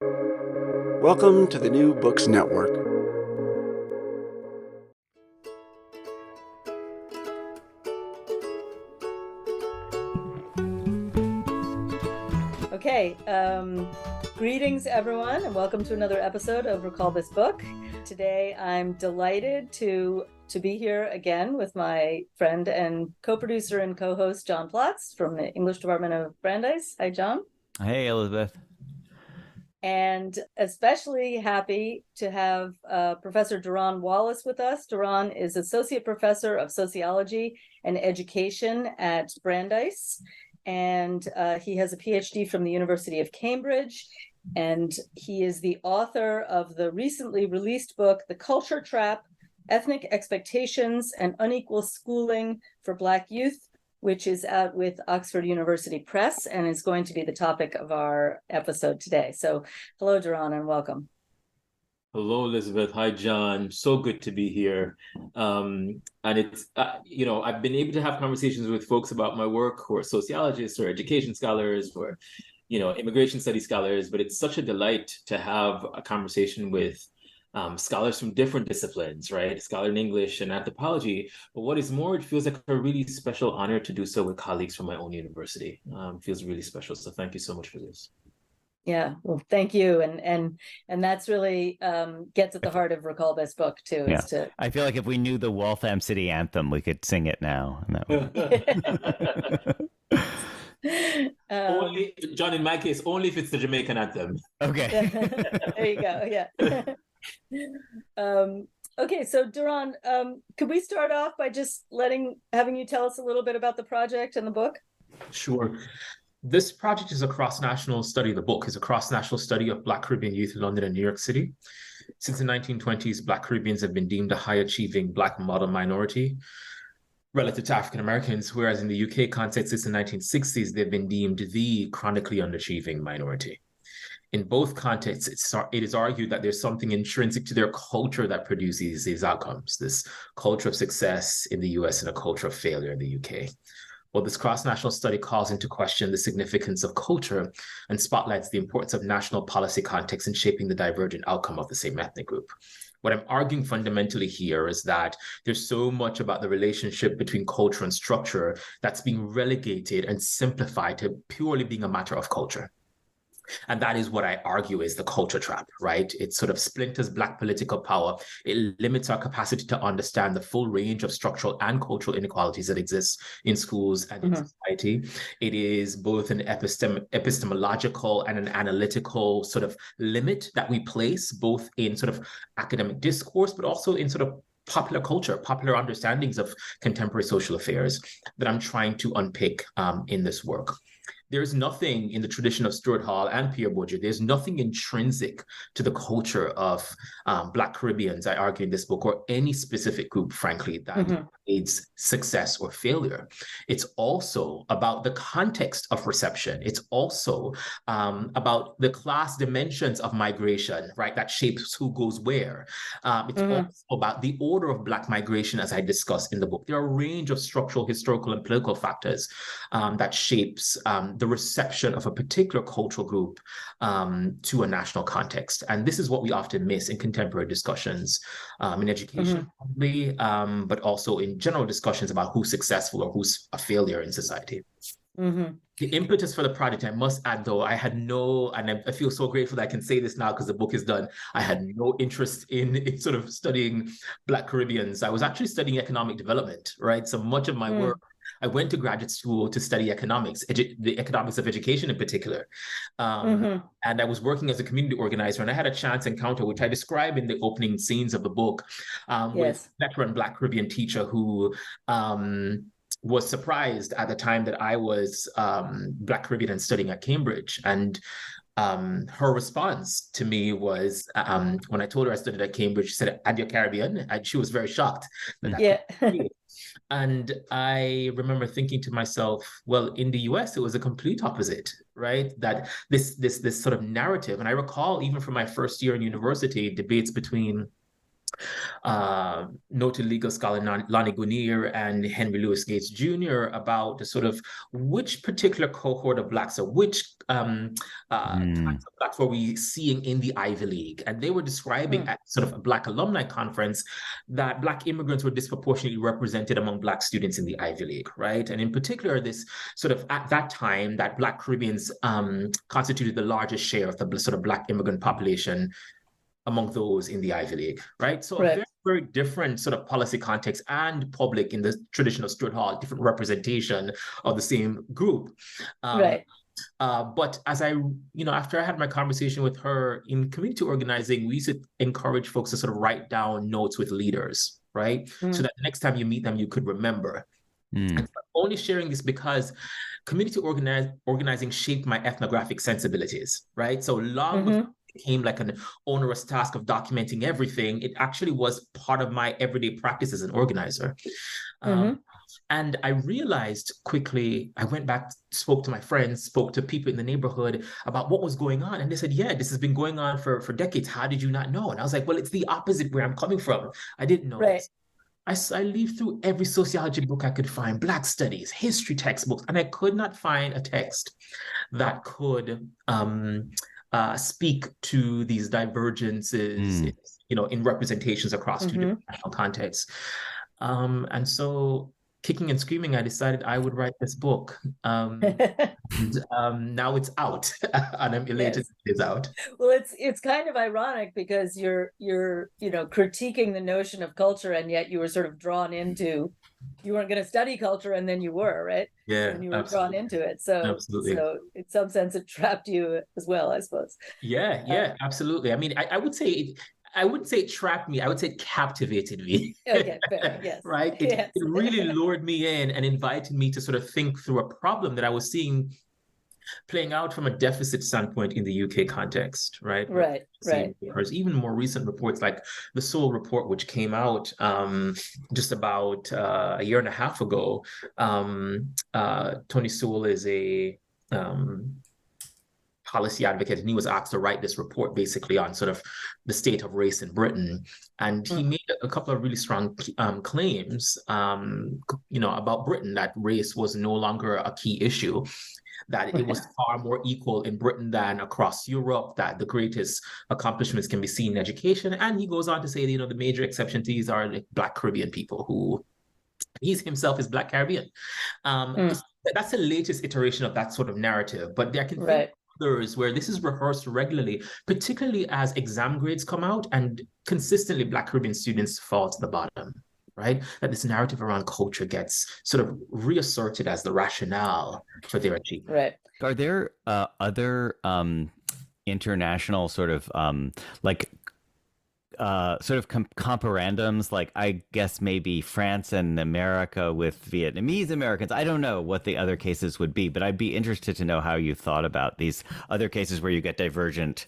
Welcome to the New Books Network. Okay, greetings everyone, and welcome to another episode of Recall This Book. Today I'm delighted to be here again with my friend and co-producer and co-host John Plotz from the English Department of Brandeis. Hi, John. Hey, Elizabeth. And especially happy to have Professor Derron Wallace with us. Derron is Associate Professor of Sociology and Education at Brandeis, and he has a PhD from the University of Cambridge, and he is the author of the recently released book, The Culture Trap: Ethnic Expectations and Unequal Schooling for Black Youth, which is out with Oxford University Press and is going to be the topic of our episode today. So hello, Derron, and welcome. Hello, Elizabeth. Hi, John. So good to be here. And it's, I've been able to have conversations with folks about my work who are sociologists or education scholars or, immigration studies scholars, but it's such a delight to have a conversation with scholars from different disciplines, right? A scholar in English and anthropology. But what is more, it feels like a really special honor to do so with colleagues from my own university. Feels really special. So thank you so much for this. Yeah, well, thank you. And that's really gets at the heart of Recall This Book, too. Yeah. I feel like if we knew the Waltham City anthem, we could sing it now. Only, John, in my case, only if it's the Jamaican anthem. Okay. There you go. Yeah. Okay, so Derron, could we start off by just having you tell us a little bit about the project and the book? Sure. This project is a cross-national study. The book is a cross-national study of Black Caribbean youth in London and New York City. Since the 1920s, Black Caribbeans have been deemed a high-achieving Black model minority relative to African Americans, whereas in the UK context, since the 1960s, they've been deemed the chronically underachieving minority. In both contexts, it is argued that there's something intrinsic to their culture that produces these outcomes, this culture of success in the US and a culture of failure in the UK. Well, this cross-national study calls into question the significance of culture and spotlights the importance of national policy context in shaping the divergent outcome of the same ethnic group. What I'm arguing fundamentally here is that there's so much about the relationship between culture and structure that's being relegated and simplified to purely being a matter of culture. And that is what I argue is the culture trap, right? It sort of splinters Black political power. It limits our capacity to understand the full range of structural and cultural inequalities that exist in schools and in society. It is both an epistemological and an analytical sort of limit that we place both in sort of academic discourse, but also in sort of popular culture, popular understandings of contemporary social affairs that I'm trying to unpick in this work. There's nothing in the tradition of Stuart Hall and Pierre Bourdieu, there's nothing intrinsic to the culture of Black Caribbeans, I argue in this book, or any specific group, frankly, that aids success or failure. It's also about the context of reception. It's also about the class dimensions of migration, right, that shapes who goes where. It's also about the order of Black migration, as I discuss in the book. There are a range of structural, historical, and political factors that shapes the reception of a particular cultural group to a national context. And this is what we often miss in contemporary discussions in education, but also in general discussions about who's successful or who's a failure in society. The impetus for the project, I must add, though, I had no, and I feel so grateful that I can say this now because the book is done, I had no interest in sort of studying Black Caribbeans. I was actually studying economic development, right? So much of my work, I went to graduate school to study economics, the economics of education in particular. And I was working as a community organizer, and I had a chance encounter, which I describe in the opening scenes of the book, with a veteran Black Caribbean teacher who was surprised at the time that I was Black Caribbean and studying at Cambridge. And her response to me was, when I told her I studied at Cambridge, she said, "And you're Caribbean?" And she was very shocked. And I remember thinking to myself, well, in the US, it was a complete opposite, right? That this sort of narrative. And I recall even from my first year in university, debates between noted legal scholar Lonnie Guinier and Henry Louis Gates Jr. about the sort of which particular cohort of Blacks or which kinds of Blacks were we seeing in the Ivy League. And they were describing at sort of a Black alumni conference that Black immigrants were disproportionately represented among Black students in the Ivy League, right? And in particular, this sort of at that time that Black Caribbeans constituted the largest share of the sort of Black immigrant population among those in the Ivy League, right? So a very, very different sort of policy context and public in the traditional Stuart Hall, different representation of the same group. But as after I had my conversation with her in community organizing, we used to encourage folks to sort of write down notes with leaders, right? So that the next time you meet them, you could remember. And I'm only sharing this because community organizing shaped my ethnographic sensibilities, right? So long before it became like an onerous task of documenting everything, it actually was part of my everyday practice as an organizer. And I realized quickly, I went back, spoke to my friends, spoke to people in the neighborhood about what was going on. And they said, yeah, this has been going on for decades. How did you not know? And I was like, well, it's the opposite where I'm coming from. I didn't know this. I leafed through every sociology book I could find, Black studies, history textbooks, and I could not find a text that could speak to these divergences, in representations across two different national contexts. And so, kicking and screaming, I decided I would write this book. Now it's out, and I'm elated it's out. Well, it's kind of ironic because you're critiquing the notion of culture, and yet you were sort of drawn into. You weren't going to study culture, and then you were, right? Yeah, and you were drawn into it. So in some sense, it trapped you as well, I suppose. Yeah, absolutely. I mean, I would say. I wouldn't say it trapped me. I would say it captivated me. Okay, fair. Yes. Right? It really lured me in and invited me to sort of think through a problem that I was seeing playing out from a deficit standpoint in the UK context, right? Right. Because even more recent reports like the Sewell report, which came out just about a year and a half ago. Tony Sewell is a policy advocate, and he was asked to write this report basically on sort of the state of race in Britain. And he made a couple of really strong claims, about Britain, that race was no longer a key issue, that it was far more equal in Britain than across Europe, that the greatest accomplishments can be seen in education. And he goes on to say, the major exception to these are the Black Caribbean people, who he himself is Black Caribbean. That's the latest iteration of that sort of narrative. But I can think others where this is rehearsed regularly, particularly as exam grades come out and consistently Black Caribbean students fall to the bottom, right? That this narrative around culture gets sort of reasserted as the rationale for their achievement. Right. Are there other international sort of comparandums, like I guess maybe France and America with Vietnamese Americans? I don't know what the other cases would be, but I'd be interested to know how you thought about these other cases where you get divergent,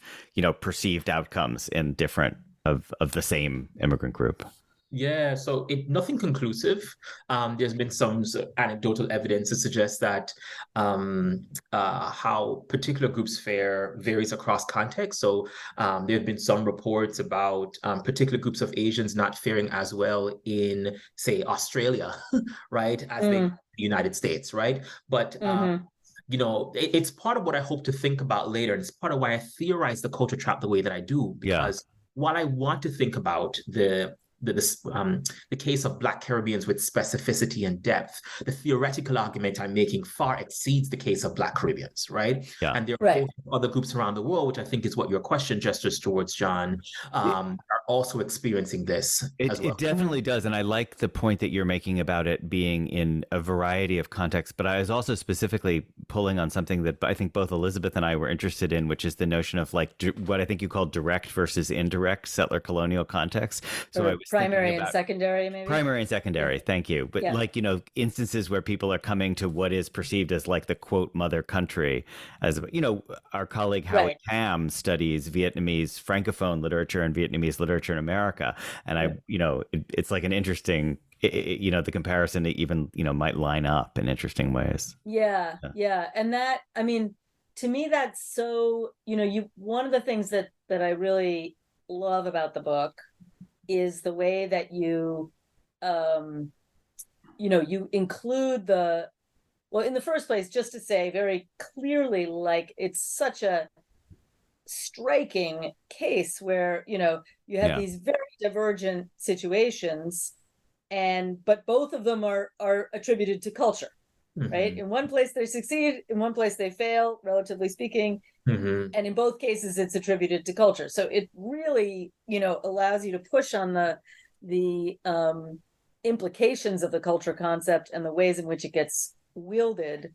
perceived outcomes in different of the same immigrant group. Yeah, so nothing conclusive. There's been some anecdotal evidence to suggest that how particular groups fare varies across context. So there have been some reports about particular groups of Asians not faring as well in, say, Australia, right, as they the United States, right? But it's part of what I hope to think about later, and it's part of why I theorize the culture trap the way that I do. Because while I want to think about the case of Black Caribbeans with specificity and depth, the theoretical argument I'm making far exceeds the case of Black Caribbeans, right? Yeah. And there are other groups around the world, which I think is what your question gestures towards, John, are also experiencing this as well. It definitely does. And I like the point that you're making about it being in a variety of contexts. But I was also specifically pulling on something that I think both Elizabeth and I were interested in, which is the notion of like what I think you call direct versus indirect settler colonial context. So I was primary and secondary, maybe? Primary and secondary, thank you. But instances where people are coming to what is perceived as like the quote mother country. As our colleague Howie Tam studies Vietnamese Francophone literature and Vietnamese literature in America. And it's like an interesting, the comparison even, might line up in interesting ways. Yeah. And that, I mean, to me, that's so, one of the things that I really love about the book is the way that you you include well, in the first place, just to say very clearly, like, it's such a striking case where, you have these very divergent situations, but both of them are attributed to culture, right? In one place they succeed, in one place they fail, relatively speaking. And in both cases it's attributed to culture. So it really, allows you to push on the implications of the culture concept and the ways in which it gets wielded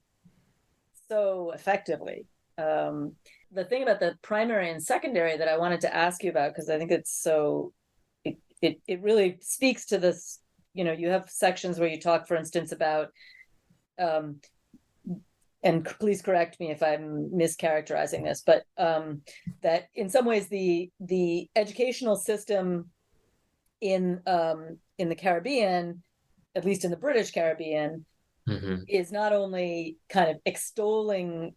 so effectively. The thing about the primary and secondary that I wanted to ask you about, because I think it's so, it really speaks to this, you have sections where you talk, for instance, about, and please correct me if I'm mischaracterizing this, but that in some ways the educational system in the Caribbean, at least in the British Caribbean, is not only kind of extolling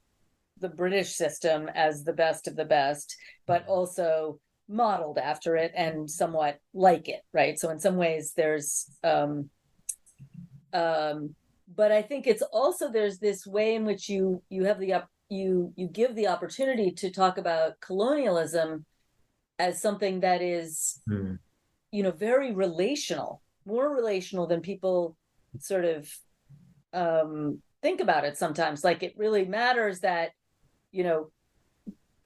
the British system as the best of the best, but also modeled after it and somewhat like it, right? So in some ways there's but I think it's also, there's this way in which you have you give the opportunity to talk about colonialism as something that is very relational, more relational than people sort of think about it sometimes. Like, it really matters that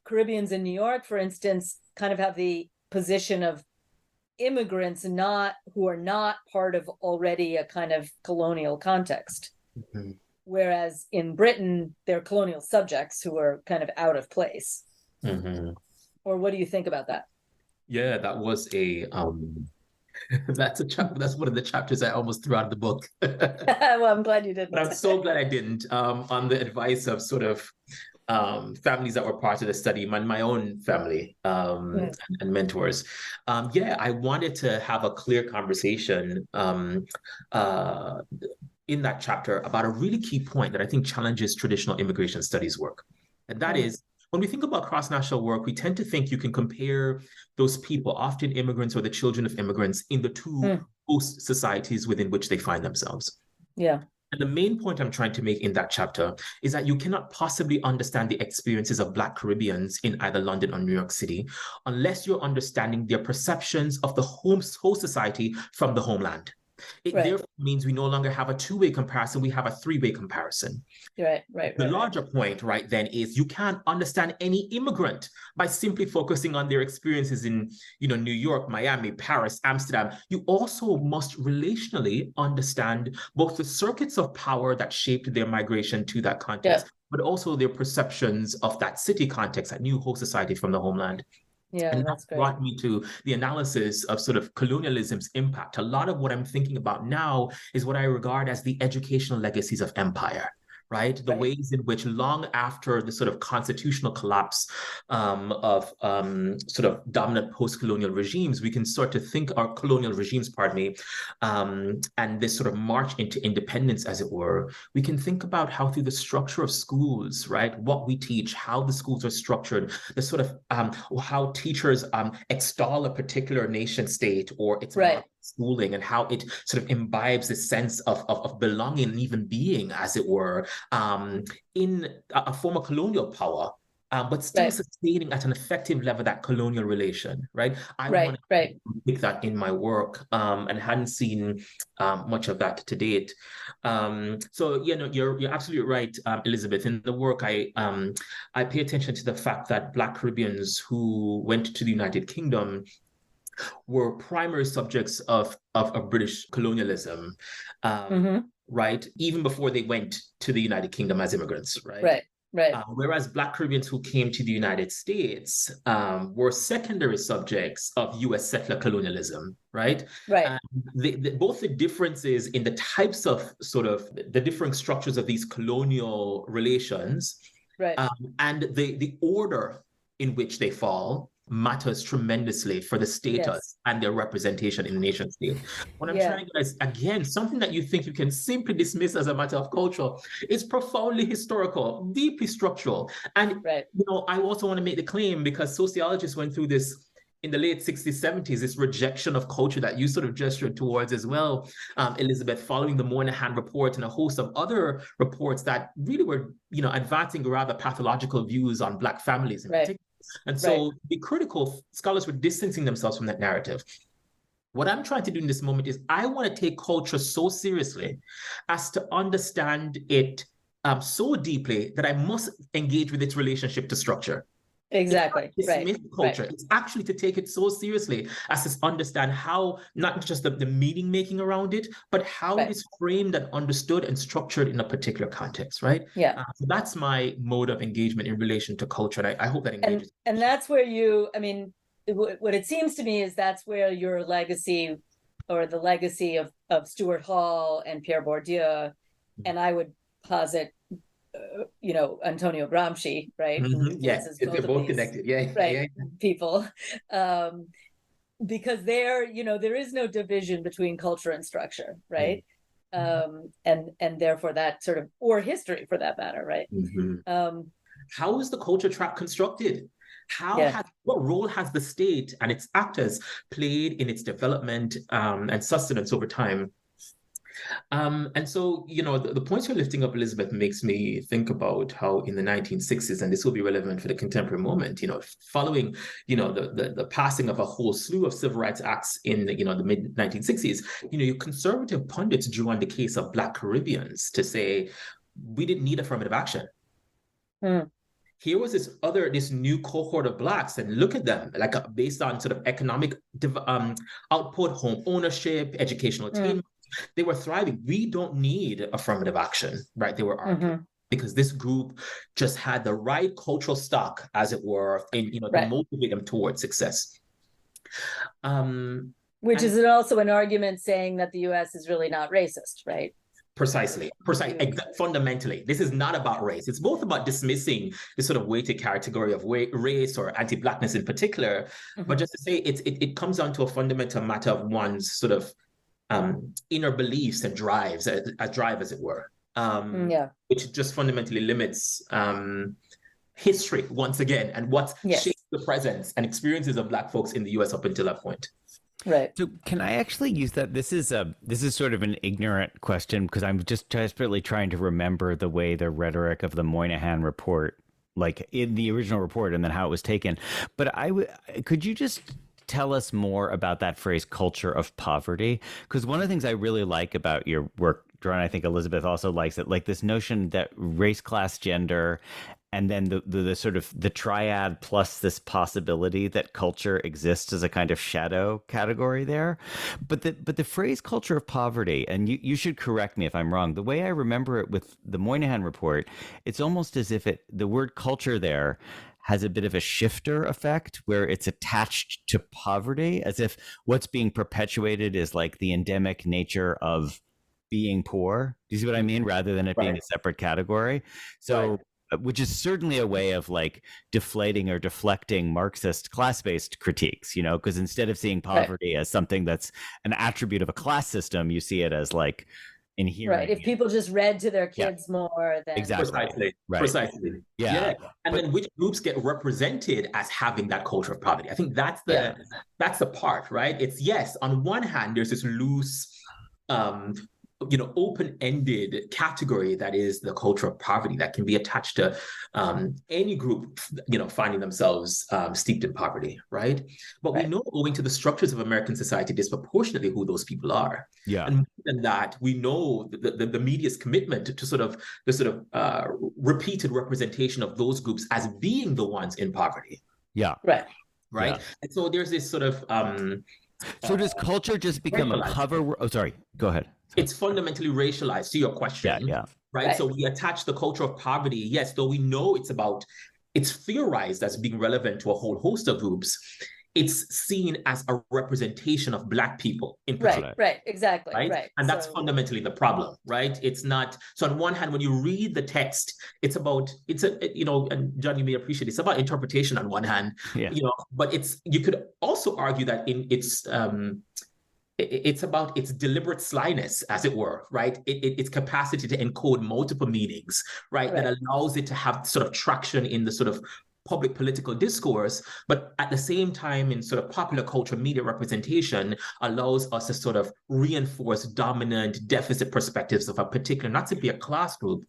Caribbeans in New York, for instance, kind of have the position of immigrants who are not part of already a kind of colonial context. Whereas in Britain, they're colonial subjects who are kind of out of place. Or what do you think about that? Yeah, that was a that's a chapter. That's one of the chapters I almost threw out of the book. Well, I'm glad you didn't. But I'm so glad I didn't. On the advice of sort of families that were part of the study, my own family and mentors. I wanted to have a clear conversation in that chapter about a really key point that I think challenges traditional immigration studies work. And that is, when we think about cross-national work, we tend to think you can compare those people, often immigrants or the children of immigrants, in the two host societies within which they find themselves. Yeah. And the main point I'm trying to make in that chapter is that you cannot possibly understand the experiences of Black Caribbeans in either London or New York City unless you're understanding their perceptions of the host society from the homeland. It therefore means we no longer have a two-way comparison, we have a three-way comparison. The larger point, then, is you can't understand any immigrant by simply focusing on their experiences in, New York, Miami, Paris, Amsterdam. You also must relationally understand both the circuits of power that shaped their migration to that context, but also their perceptions of that city context, that new host society from the homeland. Yeah, and that's that brought me to the analysis of sort of colonialism's impact. A lot of what I'm thinking about now is what I regard as the educational legacies of empire. The ways in which long after the sort of constitutional collapse of sort of dominant post-colonial regimes, we can start to think, our colonial regimes, and this sort of march into independence, as it were, we can think about how through the structure of schools, what we teach, how the schools are structured, the sort of how teachers extol a particular nation state or its schooling, and how it sort of imbibes a sense of belonging and even being, as it were, in a form of colonial power, but still sustaining at an effective level that colonial relation, I want to make that in my work, and hadn't seen much of that to date. So you're absolutely right, Elizabeth. In the work, I pay attention to the fact that Black Caribbeans who went to the United Kingdom were primary subjects of British colonialism, even before they went to the United Kingdom as immigrants, whereas Black Caribbeans who came to the United States were secondary subjects of U.S. settler colonialism, both the differences in the types of sort of the differing structures of these colonial relations, and the order in which they fall matters tremendously for the status and their representation in the nation state. What I'm trying to get is, again, something that you think you can simply dismiss as a matter of culture is profoundly historical, deeply structural. And, I also want to make the claim, because sociologists went through this in the late 60s, 70s, this rejection of culture that you sort of gestured towards as well, Elizabeth, following the Moynihan Report and a host of other reports that really were, advancing rather pathological views on Black families in particular. And so the critical scholars were distancing themselves from that narrative. What I'm trying to do in this moment is I want to take culture so seriously as to understand it so deeply that I must engage with its relationship to structure. Exactly. It's not dismiss culture. It's actually to take it so seriously as to understand how, not just the meaning making around it, but how it is framed and understood and structured in a particular context, right? Yeah. So that's my mode of engagement in relation to culture. And I hope that engages. And that's where what it seems to me is that's where your legacy, or the legacy of Stuart Hall and Pierre Bourdieu, and I would posit Antonio Gramsci, right? Yes, they're both connected. People, because there is no division between culture and structure, right? And therefore that sort of, or history for that matter, right? How is the culture trap constructed? What role has the state and its actors played in its development and sustenance over time? And so, the points you're lifting up, Elizabeth, makes me think about how in the 1960s, and this will be relevant for the contemporary moment, following, the passing of a whole slew of civil rights acts in, the mid 1960s, your conservative pundits drew on the case of Black Caribbeans to say, we didn't need affirmative action. Here was this new cohort of Blacks, and look at them, based on sort of economic output, home ownership, educational attainment. They were thriving. We don't need affirmative action, right? They were arguing because this group just had the right cultural stock, as it were, and to motivate them towards success. Which is also an argument saying that the U.S. is really not racist, right? Precisely. Fundamentally, this is not about race. It's both about dismissing this sort of weighted category of race or anti-Blackness in particular, but just to say it comes down to a fundamental matter of one's sort of inner beliefs and drives, as it were, which just fundamentally limits history once again and what shapes the presence and experiences of Black folks in the U.S. up until that point. Right. So can I actually use that? This is sort of an ignorant question because I'm just desperately trying to remember the way the rhetoric of the Moynihan Report, like in the original report, and then how it was taken. But could you just tell us more about that phrase, culture of poverty? Because one of the things I really like about your work, Derron, I think Elizabeth also likes it, like this notion that race, class, gender, and then the sort of the triad plus this possibility that culture exists as a kind of shadow category there. But the phrase culture of poverty, and you should correct me if I'm wrong, the way I remember it with the Moynihan Report, it's almost as if the word culture there has a bit of a shifter effect where it's attached to poverty, as if what's being perpetuated is like the endemic nature of being poor. Do you see what I mean? Rather than it being a separate category. So, which is certainly a way of like deflating or deflecting Marxist class-based critiques, because instead of seeing poverty as something that's an attribute of a class system, you see it as like inherent. Right. If people just read to their kids more, then precisely. Yeah. And then which groups get represented as having that culture of poverty? I think that's the part, right? It's on one hand, there's this loose open-ended category that is the culture of poverty that can be attached to any group, finding themselves steeped in poverty, right? But we know, owing to the structures of American society, disproportionately who those people are. Yeah. And more than that, we know the media's commitment to the repeated representation of those groups as being the ones in poverty. Yeah. Right. Yeah. And so there's this sort of so does culture just become a cover? Oh, sorry. Go ahead. It's fundamentally racialized, to your question. Yeah. Right. So we attach the culture of poverty, yes, though we know it's theorized as being relevant to a whole host of groups. It's seen as a representation of Black people in particular. Right, exactly. Right. And that's fundamentally the problem, right? It's not. So on one hand, when you read the text, and John, you may appreciate it's about interpretation on one hand, but you could also argue that it's about its deliberate slyness, as it were, right? Its capacity to encode multiple meanings, right? That allows it to have sort of traction in the sort of public political discourse, but at the same time in sort of popular culture media representation allows us to sort of reinforce dominant deficit perspectives of a particular, not simply a class group,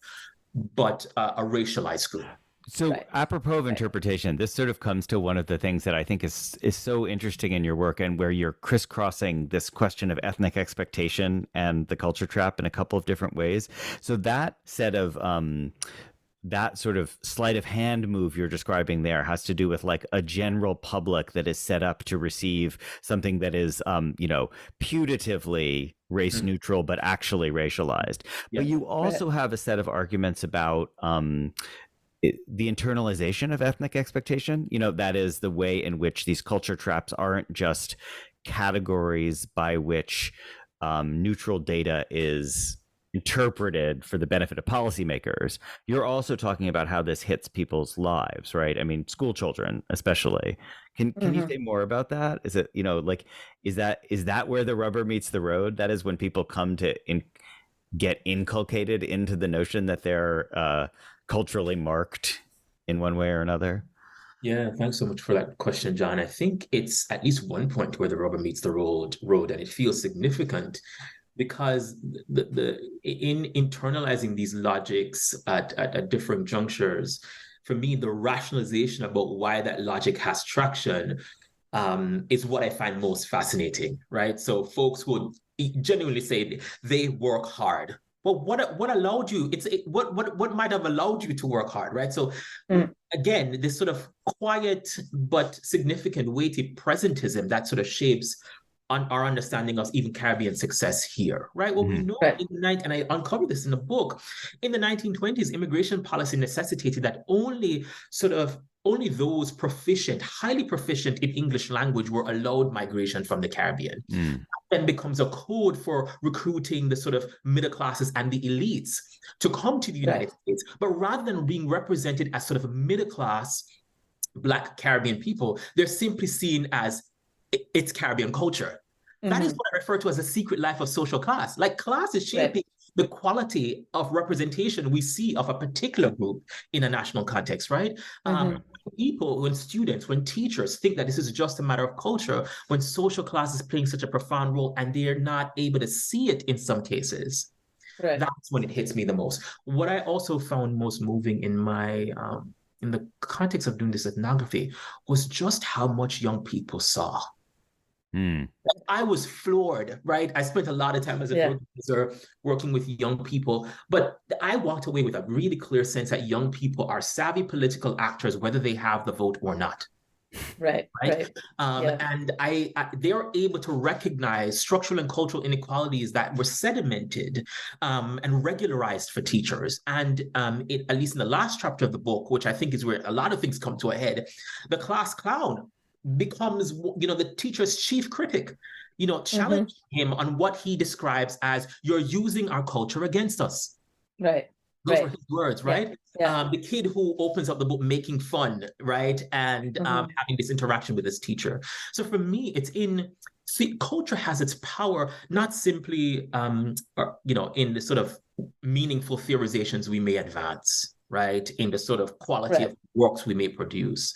but a racialized group. So apropos of interpretation, this sort of comes to one of the things that I think is so interesting in your work, and where you're crisscrossing this question of ethnic expectation and the culture trap in a couple of different ways. So that set of that sort of sleight of hand move you're describing there has to do with like a general public that is set up to receive something that is, putatively race neutral, but actually racialized. But you also have a set of arguments about the internalization of ethnic expectation. That is the way in which these culture traps aren't just categories by which neutral data is interpreted for the benefit of policymakers. You're also talking about how this hits people's lives, right? I mean, school children especially. Can you say more about that? Is it, is that where the rubber meets the road? That is when people come to get inculcated into the notion that they're culturally marked in one way or another? Yeah, thanks so much for that question, John. I think it's at least one point where the rubber meets the road, and it feels significant because in internalizing these logics at different junctures, for me, the rationalization about why that logic has traction is what I find most fascinating, right? So folks would genuinely say they work hard. Well, what allowed you? What might have allowed you to work hard, right? So again, this sort of quiet but significant weighty presentism that sort of shapes on our understanding of even Caribbean success here, right? Well, we know in the and I uncovered this in the book, in the 1920s, immigration policy necessitated that only those highly proficient in English language were allowed migration from the Caribbean. Then becomes a code for recruiting the sort of middle classes and the elites to come to the United States. But rather than being represented as sort of middle class Black Caribbean people, they're simply seen as it's Caribbean culture. That is what I refer to as a secret life of social class. Like class is shaping the quality of representation we see of a particular group in a national context, right? People, when students, when teachers think that this is just a matter of culture, when social class is playing such a profound role and they're not able to see it in some cases, that's when it hits me the most. What I also found most moving in my in the context of doing this ethnography was just how much young people saw. I was floored, right? I spent a lot of time as a professor working with young people, but I walked away with a really clear sense that young people are savvy political actors, whether they have the vote or not. And they're able to recognize structural and cultural inequalities that were sedimented and regularized for teachers. And at least in the last chapter of the book, which I think is where a lot of things come to a head, the class clown becomes, the teacher's chief critic, challenging him on what he describes as you're using our culture against us. Those were his words, right? The kid who opens up the book making fun, right? And having this interaction with his teacher. So for me, culture has its power, not simply, in the sort of meaningful theorizations we may advance, right? In the sort of quality of works we may produce.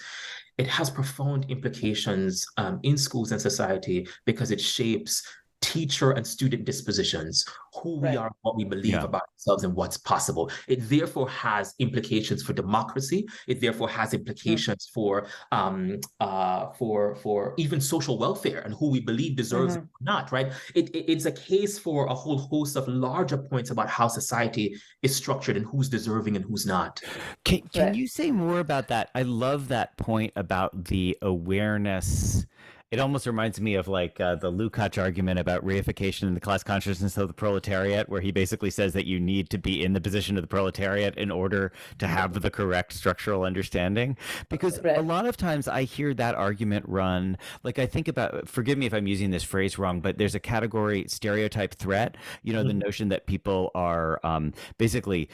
It has profound implications in schools and society because it shapes teacher and student dispositions, who we are, what we believe about ourselves and what's possible. It therefore has implications for democracy. It therefore has implications for even social welfare and who we believe deserves it or not, right? It's a case for a whole host of larger points about how society is structured and who's deserving and who's not. Can you say more about that? I love that point about the awareness. It almost reminds me of like the Lukács argument about reification in the class consciousness of the proletariat, where he basically says that you need to be in the position of the proletariat in order to have the correct structural understanding. Because a lot of times I hear that argument run, like I think about, forgive me if I'm using this phrase wrong, but there's a category stereotype threat, the notion that people are basically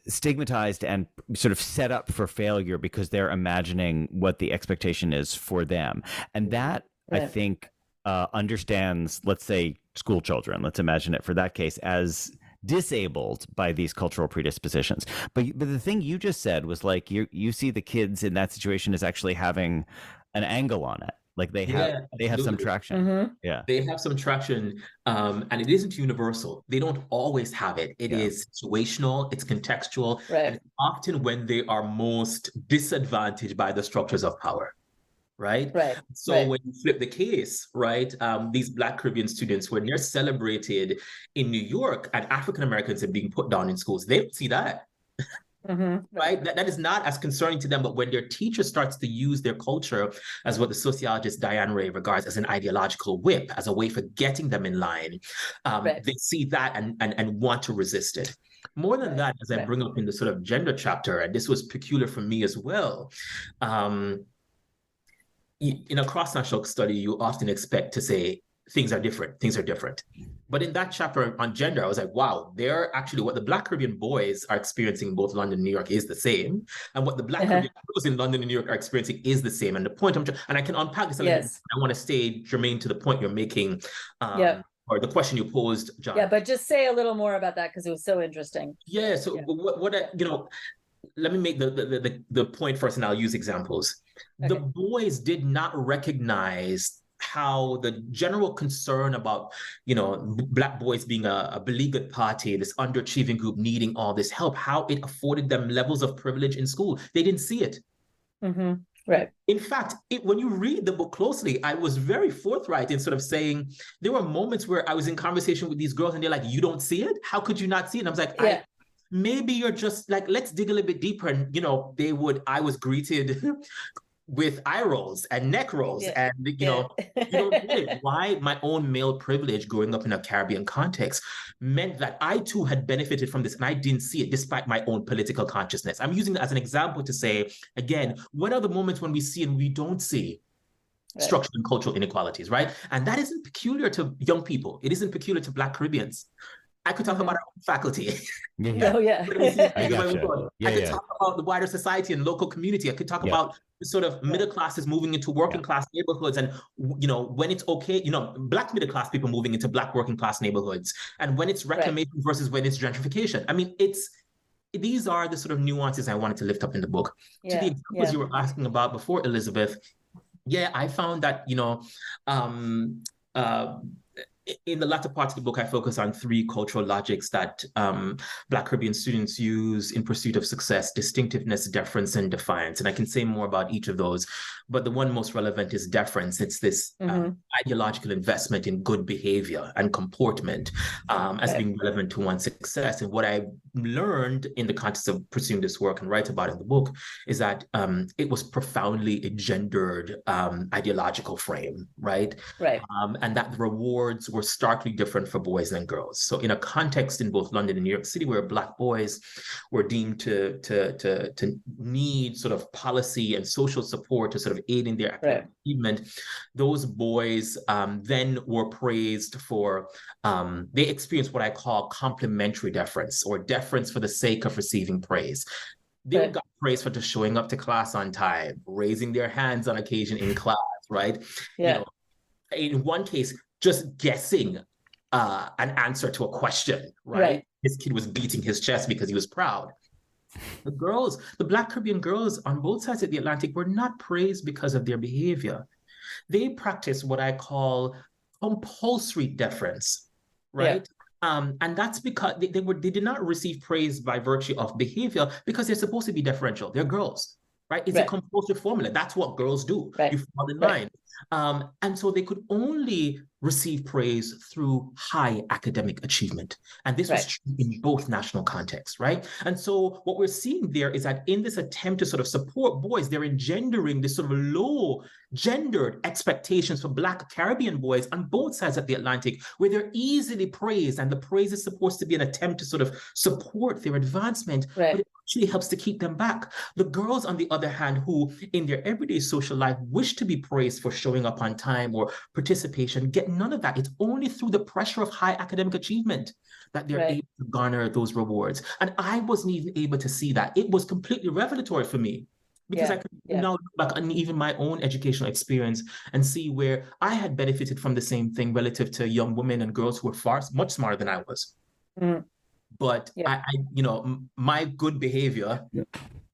stigmatized and sort of set up for failure because they're imagining what the expectation is for them. And that, I think, understands, let's say, school children, let's imagine it for that case, as disabled by these cultural predispositions. But the thing you just said was like you see the kids in that situation as actually having an angle on it. Like they have some traction. Mm-hmm. Yeah. They have some traction, and it isn't universal. They don't always have it. It is situational, it's contextual, and it's often when they are most disadvantaged by the structures of power. Right. So when you flip the case, right, these Black Caribbean students, when they're celebrated in New York and African Americans are being put down in schools, they don't see that. Right. That is not as concerning to them. But when their teacher starts to use their culture as what the sociologist Diane Ray regards as an ideological whip, as a way for getting them in line, they see that and want to resist it. More than that, as I bring up in the sort of gender chapter, and this was peculiar for me as well, in a cross-national study, you often expect to say, things are different. But in that chapter on gender, I was like, wow, they're actually, what the Black Caribbean boys are experiencing in both London and New York is the same. And what the Black Caribbean girls in London and New York are experiencing is the same. And the point and I can unpack this a little bit. I want to stay germane to the point you're making, or the question you posed, John. Yeah, but just say a little more about that because it was so interesting. Yeah, so what let me make the point first, and I'll use examples. The boys did not recognize how the general concern about, Black boys being a beleaguered party, this underachieving group needing all this help, how it afforded them levels of privilege in school. They didn't see it. Right. In fact, when you read the book closely, I was very forthright in sort of saying there were moments where I was in conversation with these girls and they're like, you don't see it? How could you not see it? And I was like, maybe you're just like, let's dig a little bit deeper. And, I was greeted with eye rolls and neck rolls. And, you don't get it. Why my own male privilege growing up in a Caribbean context meant that I too had benefited from this and I didn't see it despite my own political consciousness. I'm using that as an example to say, again, what are the moments when we see and we don't see structural and cultural inequalities, right? And that isn't peculiar to young people. It isn't peculiar to Black Caribbeans. I could talk about our own faculty. I could talk about the wider society and local community. I could talk about the sort of middle classes moving into working class neighborhoods, and when it's okay, Black middle class people moving into Black working class neighborhoods, and when it's reclamation versus when it's gentrification. I mean, these are the sort of nuances I wanted to lift up in the book. To the examples you were asking about before, Elizabeth, I found that in the latter part of the book, I focus on 3 cultural logics that Black Caribbean students use in pursuit of success: distinctiveness, deference, and defiance. And I can say more about each of those, but the one most relevant is deference. It's this ideological investment in good behavior and comportment as being relevant to one's success. And what I learned in the context of pursuing this work and write about it in the book is that it was profoundly a gendered ideological frame, right? And that the rewards were starkly different for boys than girls. So in a context in both London and New York City where Black boys were deemed to need sort of policy and social support to sort of aid in their academic achievement, those boys then were praised for, they experienced what I call complimentary deference, or deference for the sake of receiving praise. They got praise for just showing up to class on time, raising their hands on occasion in class, right? In one case, just guessing an answer to a question, right? This kid was beating his chest because he was proud. The Black Caribbean girls on both sides of the Atlantic were not praised because of their behavior. They practiced what I call compulsory deference, right? And that's because they did not receive praise by virtue of behavior because they're supposed to be deferential. They're girls, right? It's a compulsory formula. That's what girls do. You fall in line. And so they could only receive praise through high academic achievement. And this was true in both national contexts, right? And so what we're seeing there is that in this attempt to sort of support boys, they're engendering this sort of low gendered expectations for Black Caribbean boys on both sides of the Atlantic, where they're easily praised, and the praise is supposed to be an attempt to sort of support their advancement, but it actually helps to keep them back. The girls, on the other hand, who in their everyday social life wish to be praised for showing up on time or participation, get none of that. It's only through the pressure of high academic achievement that they're able to garner those rewards. And I wasn't even able to see that. It was completely revelatory for me, because I could now look back on even my own educational experience and see where I had benefited from the same thing relative to young women and girls who were much smarter than I was. but my good behavior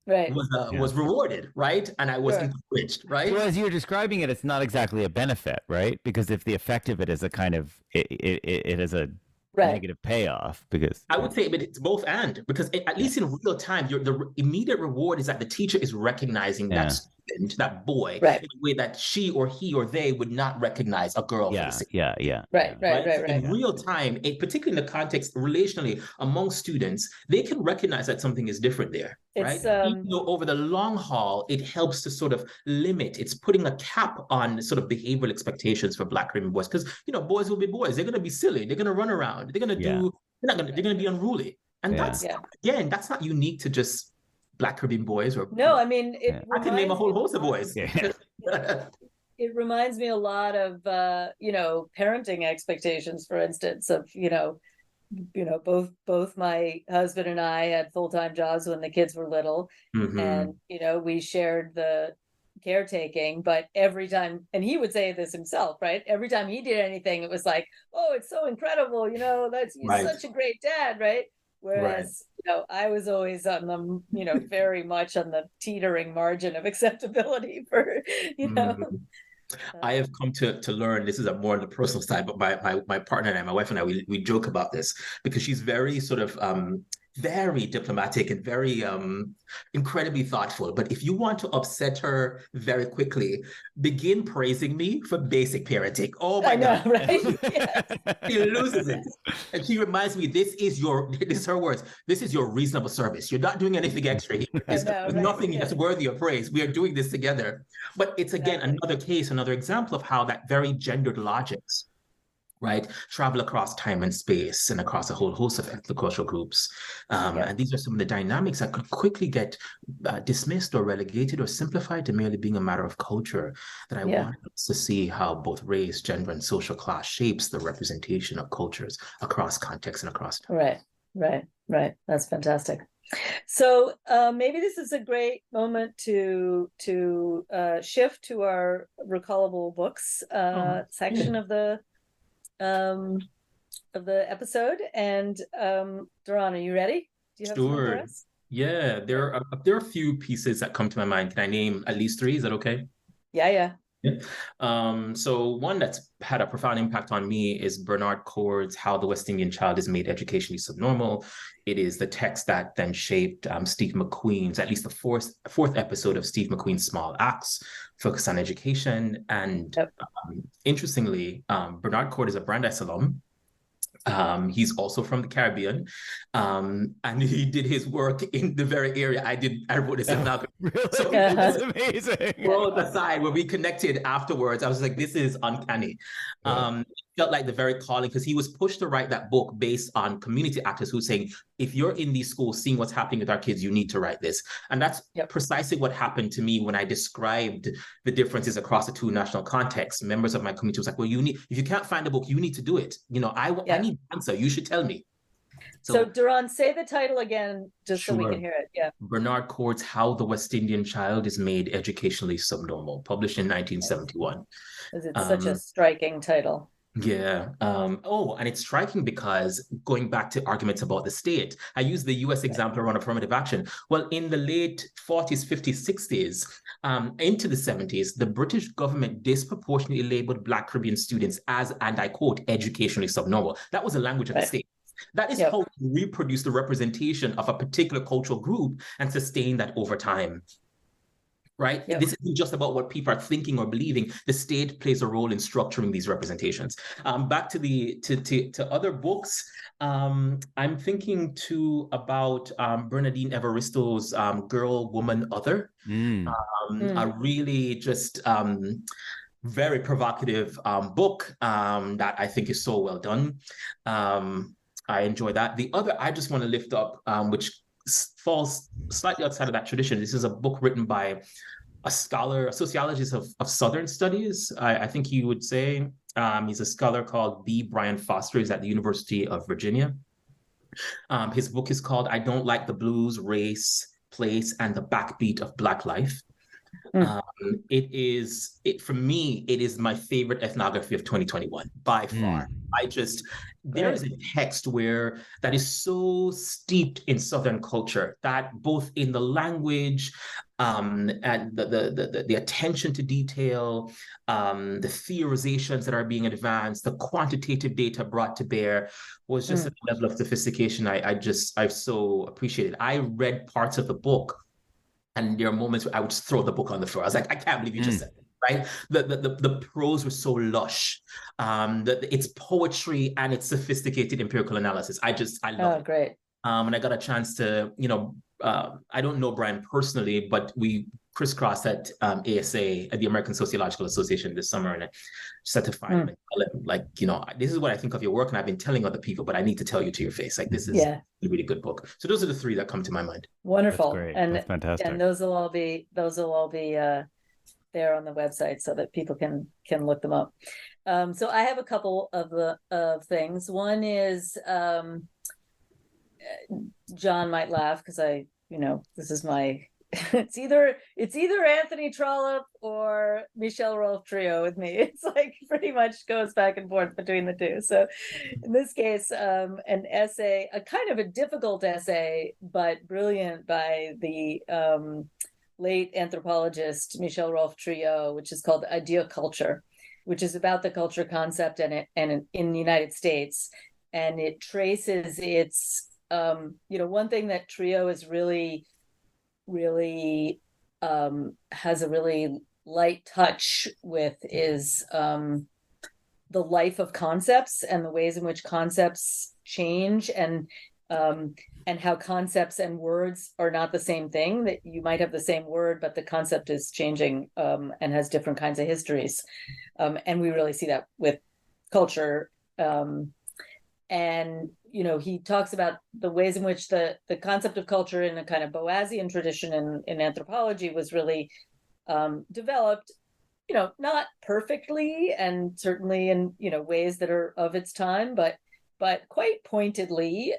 was rewarded, right? And I was encouraged, right? So as you're describing it, it's not exactly a benefit, right? Because if the effect of it is a kind of it is a negative payoff, because I would say, but it's both and, because at least in real time, the immediate reward is that the teacher is recognizing that student, that boy, in a way that she or he or they would not recognize a girl. Right. In real time, particularly in the context relationally among students, they can recognize that something is different there. Right. Even though over the long haul, it helps to sort of limit. It's putting a cap on sort of behavioral expectations for Black Caribbean boys, because boys will be boys. They're going to be silly. They're going to run around. They're going to do. They're going to be unruly. And that's again, that's not unique to just Black Caribbean boys. Or no, I mean, I can name a whole host of boys. It reminds me a lot of parenting expectations, for instance, of both my husband and I had full-time jobs when the kids were little, and we shared the caretaking, but every time, and he would say this himself, right? Every time he did anything, it was like, oh, it's so incredible, that's such a great dad, right? Whereas I was always on the very much on the teetering margin of acceptability for I have come to learn, this is more on the personal side, but my partner and I, my wife and I, we joke about this, because she's very sort of very diplomatic and very incredibly thoughtful. But if you want to upset her very quickly, begin praising me for basic parenting. Oh my God, right? She loses it. And she reminds me, this is her words, this is your reasonable service. You're not doing anything extra here. There's nothing that's worthy of praise. We are doing this together. But it's again, another case, another example of how that very gendered logics, right, travel across time and space and across a whole host of ethnocultural groups. And these are some of the dynamics that could quickly get dismissed or relegated or simplified to merely being a matter of culture, that I want us to see how both race, gender, and social class shapes the representation of cultures across contexts and across time. Right. That's fantastic. So maybe this is a great moment to shift to our recallable books section of the episode. And Derron, are you ready? Do you have something for us? Yeah, there are a few pieces that come to my mind. Can I name at least three? Is that okay? Yeah. So one that's had a profound impact on me is Bernard Cord's How the West Indian Child is Made Educationally Subnormal. It is the text that then shaped Steve McQueen's, at least the fourth episode of Steve McQueen's Small Acts, focused on education. And interestingly, Bernard Cord is a Brandeis alum. He's also from the Caribbean, and he did his work in the very area I wrote this now. Really? So that's amazing. World aside, when we connected afterwards, I was like, this is uncanny. It felt like the very calling, because he was pushed to write that book based on community actors who were saying, if you're in these schools seeing what's happening with our kids, you need to write this. And that's precisely what happened to me when I described the differences across the two national contexts. Members of my community was like, well, if you can't find a book, you need to do it. I need an answer. You should tell me. So Derron, say the title again, just so we can hear it. Yeah. Bernard Cord's How the West Indian Child is Made Educationally Subnormal, published in 1971. It's such a striking title. Yeah. And it's striking because, going back to arguments about the state, I use the US example around affirmative action. Well, in the late 40s, 50s, 60s, into the 70s, the British government disproportionately labeled Black Caribbean students as, and I quote, educationally subnormal. That was the language of the state. That is how we reproduce the representation of a particular cultural group and sustain that over time. Right? This isn't just about what people are thinking or believing. The state plays a role in structuring these representations. Back to other books, I'm thinking too about Bernardine Evaristo's Girl, Woman, Other. A really just very provocative book that I think is so well done. I enjoy that. The other I just want to lift up, which falls slightly outside of that tradition. This is a book written by a scholar, a sociologist of Southern studies, I think you would say. He's a scholar called B. Brian Foster. He's at the University of Virginia. His book is called I Don't Like the Blues, Race, Place, and the Backbeat of Black Life. For me, it is my favorite ethnography of 2021 by far. There is a text where that is so steeped in Southern culture that both in the language and the attention to detail, the theorizations that are being advanced, the quantitative data brought to bear was just a level of sophistication I so appreciated. I read parts of the book, and there are moments where I would just throw the book on the floor. I was like, I can't believe you just said it. Right? The prose was so lush. It's poetry and it's sophisticated empirical analysis. I love it. Great. And I got a chance to, I don't know Brian personally, but we crisscrossed at ASA, at the American Sociological Association this summer, and I just had to find him and tell him, like, this is what I think of your work, and I've been telling other people, but I need to tell you to your face. Like, this is a really good book. So those are the three that come to my mind. Wonderful. That's great. And that's fantastic. And those will all be there on the website so that people can look them up. So I have a couple of things. One is John might laugh because this is my it's either Anthony Trollope or Michel Rolfe trio with me. It's like pretty much goes back and forth between the two. So in this case, an essay, a kind of a difficult essay, but brilliant, by the late anthropologist Michel Rolfe trio, which is called Idea Culture, which is about the culture concept and in the United States. And it traces its, one thing that trio is really has a really light touch with is the life of concepts and the ways in which concepts change, and how concepts and words are not the same thing, that you might have the same word, but the concept is changing and has different kinds of histories. And we really see that with culture. And he talks about the ways in which the concept of culture in a kind of Boasian tradition in anthropology was really developed, not perfectly, and certainly in ways that are of its time, but quite pointedly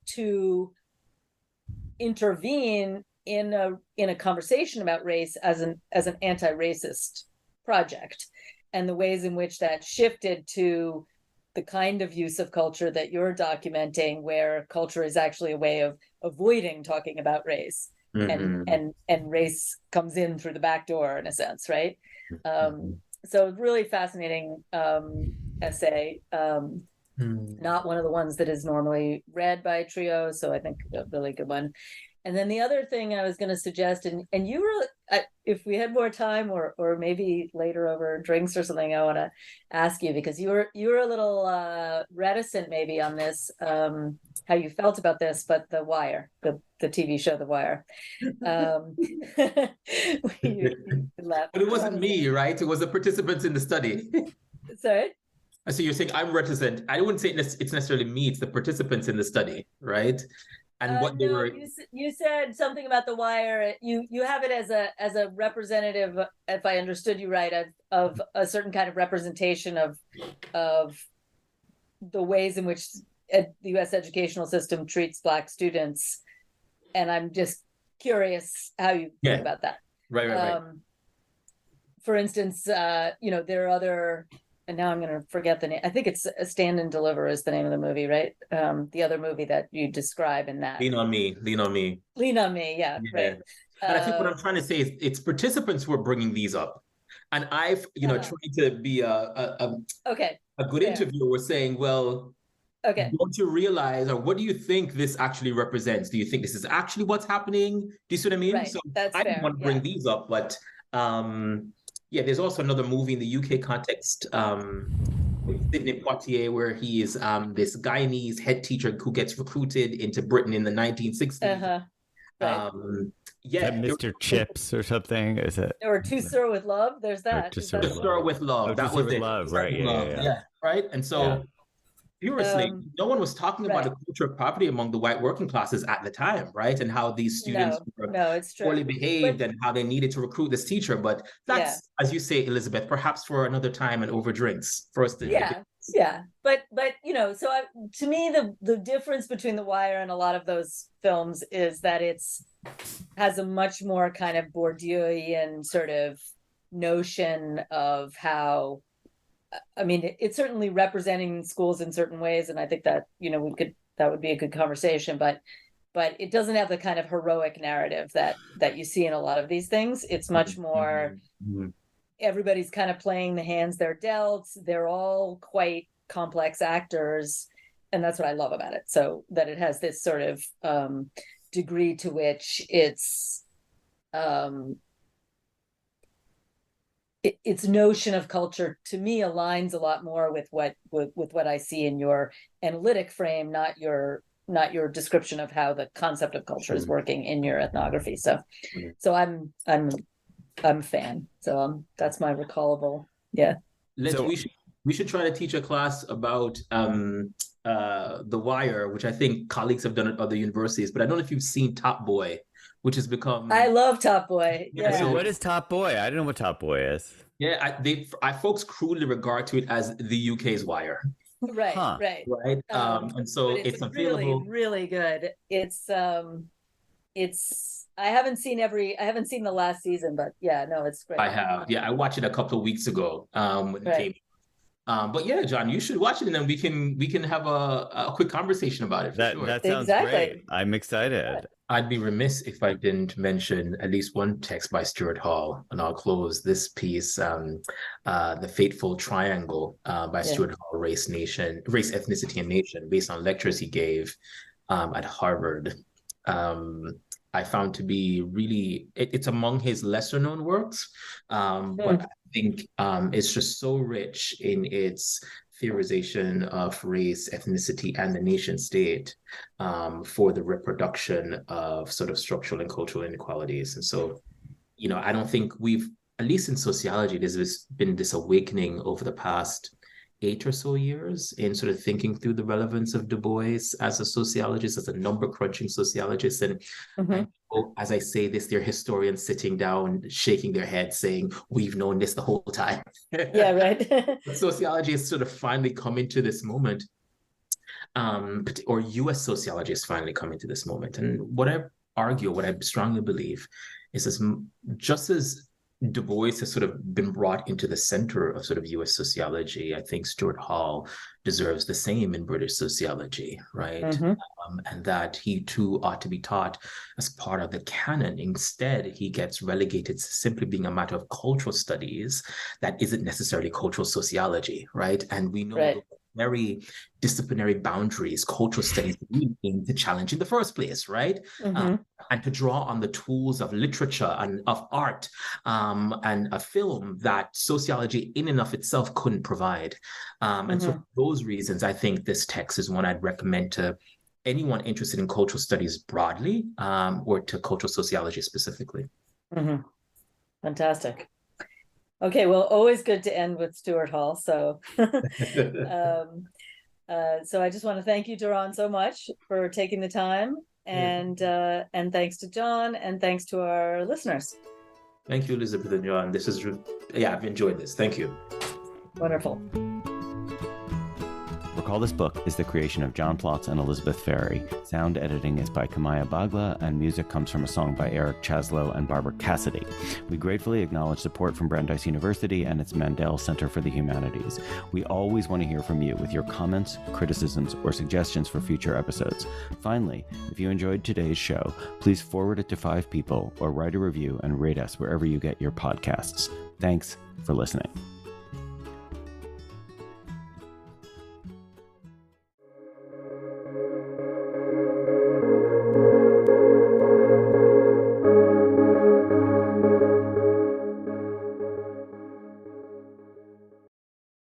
to intervene in a conversation about race as an anti-racist project, and the ways in which that shifted to the kind of use of culture that you're documenting, where culture is actually a way of avoiding talking about race, and race comes in through the back door in a sense, right? So really fascinating essay. Not one of the ones that is normally read by trio, so I think a really good one. And then the other thing I was going to suggest, and you were, if we had more time, or maybe later over drinks or something, I want to ask you, because you were a little reticent maybe on this, how you felt about this, but The Wire, the TV show The Wire. You laughed. But it wasn't me, right? It was the participants in the study. Sorry? So you're saying I'm reticent. I wouldn't say it's necessarily me, it's the participants in the study, right? And what they were. You said something about The Wire. You have it as a representative, if I understood you right, of a certain kind of representation of the ways in which the U.S. educational system treats Black students, and I'm just curious how you think about that. Right. For instance, there are other. And now I'm going to forget the name. I think it's Stand and Deliver is the name of the movie, right? The other movie that you describe in that. Lean on Me. Yeah. Right. And I think what I'm trying to say is it's participants who are bringing these up. And I've, tried to be a good interviewer saying, well, don't you realize, or what do you think this actually represents? Do you think this is actually what's happening? Do you see what I mean? Right. So That's I fair. didn't want to bring these up, but there's also another movie in the UK context with Sidney Poitier, where he is this Guyanese head teacher who gets recruited into Britain in the 1960s. Right. Mr. Chips or something? Is it? Or To Sir with Love? There's that. To Sir with Love. Oh, that was it. Love, right? Yeah. Right. And so, curiously, no one was talking about the culture of property among the white working classes at the time, right? And how these students were it's true. poorly behaved, and how they needed to recruit this teacher. But that's, as you say, Elizabeth, perhaps for another time and over drinks for us to Yeah, but so to me, the difference between The Wire and a lot of those films is that has a much more kind of Bourdieuian sort of notion of how, I mean, it's certainly representing schools in certain ways, and I think that that would be a good conversation, but it doesn't have the kind of heroic narrative that you see in a lot of these things. It's much more. Mm-hmm. Everybody's kind of playing the hands they're dealt. They're all quite complex actors, and that's what I love about it. So that it has this sort of degree to which its notion of culture, to me, aligns a lot more with what I see in your analytic frame, not your description of how the concept of culture is working in your ethnography. So I'm a fan. So that's my recallable. Yeah. We should try to teach a class about The Wire, which I think colleagues have done at other universities, but I don't know if you've seen Top Boy, which has become. I love Top Boy. Yeah. So what is Top Boy? I don't know what Top Boy is. Yeah, folks crudely regard to it as the UK's Wire. Right. And so it's available. Really, really good. I haven't seen the last season, but yeah, no, it's great. I have. Yeah, I watched it a couple of weeks ago when it came. But yeah, John, you should watch it, and then we can have a quick conversation about it. That sounds great. I'm excited. I'd be remiss if I didn't mention at least one text by Stuart Hall, and I'll close this piece, The Fateful Triangle by Stuart Hall, Race, Ethnicity, and Nation, based on lectures he gave at Harvard. I found to be really, it's among his lesser known works, but I think it's just so rich in its theorization of race, ethnicity, and the nation state for the reproduction of sort of structural and cultural inequalities. And so, I don't think at least in sociology, there's been this awakening over the past 8 or so years in sort of thinking through the relevance of Du Bois as a sociologist, as a number crunching sociologist. And as I say this, there are historians sitting down, shaking their heads saying, we've known this the whole time. Yeah, right. Sociology has sort of finally come into this moment, or US sociology has finally come into this moment. And what I strongly believe is just as Du Bois has sort of been brought into the center of sort of US sociology, I think Stuart Hall deserves the same in British sociology, right? And that he too ought to be taught as part of the canon. Instead, he gets relegated to simply being a matter of cultural studies that isn't necessarily cultural sociology, right? And we know very disciplinary boundaries cultural studies aim to challenge in the first place, right? And to draw on the tools of literature and of art and a film that sociology in and of itself couldn't provide. And so for those reasons, I think this text is one I'd recommend to anyone interested in cultural studies broadly or to cultural sociology specifically. Fantastic. Okay, well, always good to end with Stuart Hall. So, so I just want to thank you, Derron, so much for taking the time, and thanks to John, and thanks to our listeners. Thank you, Elizabeth and John. I've enjoyed this. Thank you. Wonderful. Recall This Book is the creation of John Plotz and Elizabeth Ferry. Sound editing is by Kamaya Bagla, and music comes from a song by Eric Chaslow and Barbara Cassidy. We gratefully acknowledge support from Brandeis University and its Mandel Center for the Humanities. We always want to hear from you with your comments, criticisms, or suggestions for future episodes. Finally, if you enjoyed today's show, please forward it to 5 people or write a review and rate us wherever you get your podcasts. Thanks for listening.